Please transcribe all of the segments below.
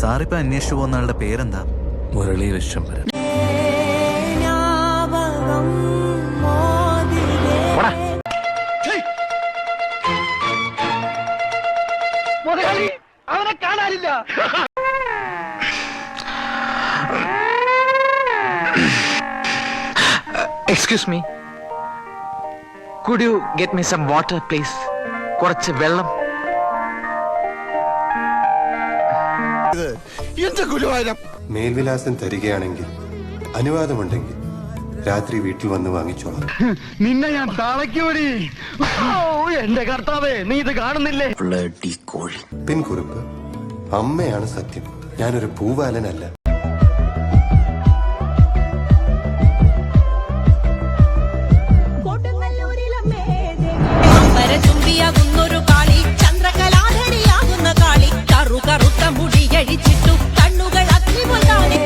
സാറിപ്പോ അന്വേഷിച്ചു പോകുന്ന ആളുടെ പേരെന്താ? മുരളി വിശ്വംഭരൻ. അവനെ കാണാനില്ല. Excuse me, could you get me some water please? കുറച്ച് വെള്ളം. മേൽവിലാസം തരികയാണെങ്കിൽ അനുവാദമുണ്ടെങ്കിൽ രാത്രി വീട്ടിൽ വന്ന് വാങ്ങിച്ചോളാം. നിന്നെ ഞാൻ തളയ്ക്കൂടി. എന്റെ കർത്താവേ, നീ ഇത് കാണുന്നില്ലേ? പിൻകുറിപ്പ്: അമ്മയാണ് സത്യം, ഞാനൊരു പൂവാലനല്ല. ചുംബിയാകുന്നൊരു കാളി, ചന്ദ്രകലാധരിയാകുന്ന കാളി, കറുത്ത മുടിയഴിച്ചിട്ടു കണ്ണുകൾ അഗ്നിപോലാണ്.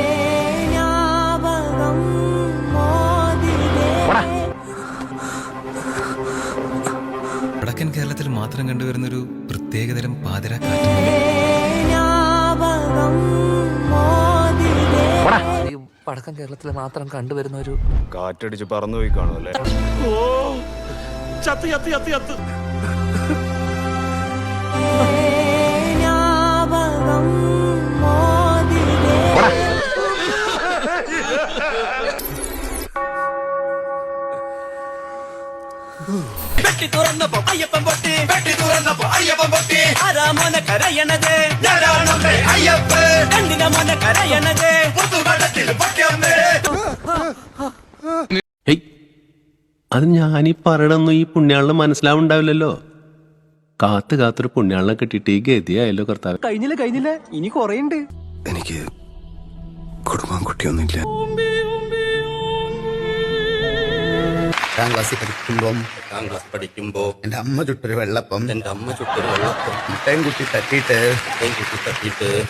വടക്കൻ കേരളത്തിൽ മാത്രം കണ്ടുവരുന്നൊരു പ്രത്യേകതരം പാതിരാക്കാറ്റ്. ഈ വടക്കൻ കേരളത്തിൽ മാത്രം കണ്ടുവരുന്ന ഒരു കാറ്റടിച്ച് പറന്നുപോയി കാണുമല്ലേ? ചത്ത് ചത്ത് ചത്ത് ചത്ത്. പെട്ടി തുറന്നപ്പോ അയ്യപ്പൻ പൊട്ടി, പെട്ടി തുറന്നപ്പോ അയ്യപ്പൻ പൊട്ടി. ആരാ മോനെ കരയണത്? ഞാനാണമ്മേ അയ്യപ്പൻ. കണ്ണിന മോനെ കരയണത്? പുതുവടത്തിൽ പൊട്ടിയമ്മേ. അത് ഞാനീ പറയണൊന്നും ഈ പുണ്യാളിന് മനസ്സിലാവുണ്ടാവില്ലല്ലോ. കാത്തൊരു പുണ്യാളിനെ കിട്ടിയിട്ട് ഈ ഗതിയായല്ലോ കർത്താവ്. കഴിഞ്ഞില്ല, ഇനി കൊറേണ്ട്. എനിക്ക് കുടുംബം കുട്ടിയൊന്നുമില്ല. 8ാം ക്ലാസ് പഠിക്കുമ്പോ എന്റെ അമ്മ ചുട്ടൊരു വെള്ളപ്പം മുട്ടയും കുട്ടി തട്ടിയിട്ട്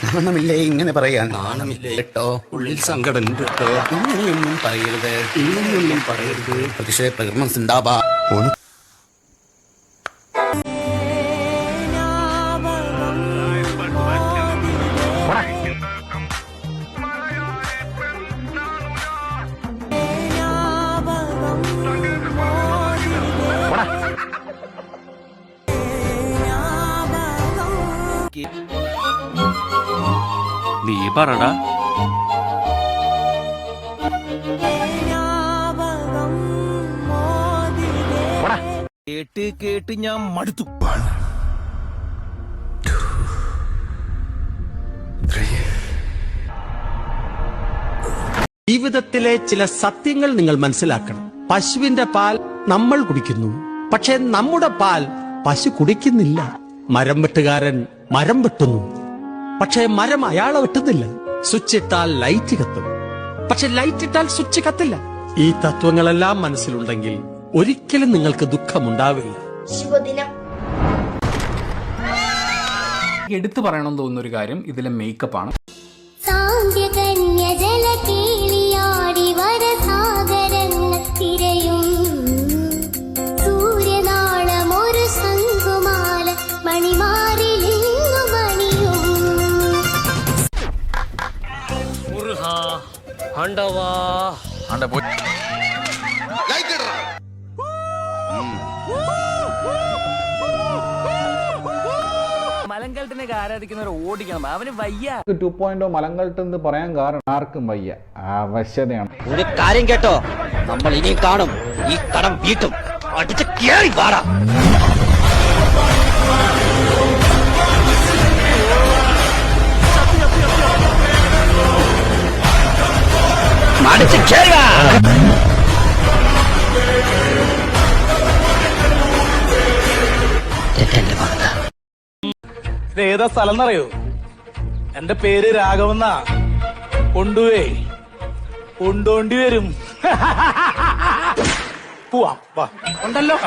നാണമില്ലേ ഇങ്ങനെ പറയാൻ? നാണമില്ലേ കേട്ടോ, ഉള്ളിൽ സങ്കടം കേട്ടോ. ഇങ്ങനെയൊന്നും പറയരുത്. പ്രതിഷേധ പ്രകടനം സിന്ദാബാ. നീ പറടാ. കേട്ട് ഞാൻ മടുത്തു. ജീവിതത്തിലെ ചില സത്യങ്ങൾ നിങ്ങൾ മനസ്സിലാക്കണം. പശുവിന്റെ പാൽ നമ്മൾ കുടിക്കുന്നു, പക്ഷെ നമ്മുടെ പാൽ പശു കുടിക്കുന്നില്ല. മരം വെട്ടുകാരൻ മരം വെട്ടുന്നു, പക്ഷെ മരം അയാളെ വെട്ടുന്നില്ല. സ്വിച്ച് ഇട്ടാൽ ലൈറ്റ് കത്തും, പക്ഷെ ലൈറ്റ് ഇട്ടാൽ സ്വിച്ച് കത്തില്ല. ഈ തത്വങ്ങളെല്ലാം മനസ്സിലുണ്ടെങ്കിൽ ഒരിക്കലും നിങ്ങൾക്ക് ദുഃഖമുണ്ടാവില്ല. ശുഭദിനം. എടുത്തു പറയണം തോന്നുന്ന ഒരു കാര്യം ഇതിലെ മേക്കപ്പ് ആണ്. മലങ്കൾട്ടിനൊക്കെ ആരാധിക്കുന്നവർ ഓടിക്കണം, അവന് വയ്യ. 2.0 മലങ്കൾട്ടെന്ന് പറയാൻ കാരണം ആർക്കും വയ്യ, ആവശ്യതയാണ്. ഒരു കാര്യം കേട്ടോ, നമ്മൾ ഇനിയും കാണും. ഈ കടം വീട്ടും. അടിച്ച് കേറി പാടാ. അടിച്ച് കേറി വാ. ഏതാ സ്ഥലം എന്നറിയോ? എന്റെ പേര് രാഘവന്ന. കൊണ്ടോണ്ടി വരും. പോവാം, ഉണ്ടല്ലോ.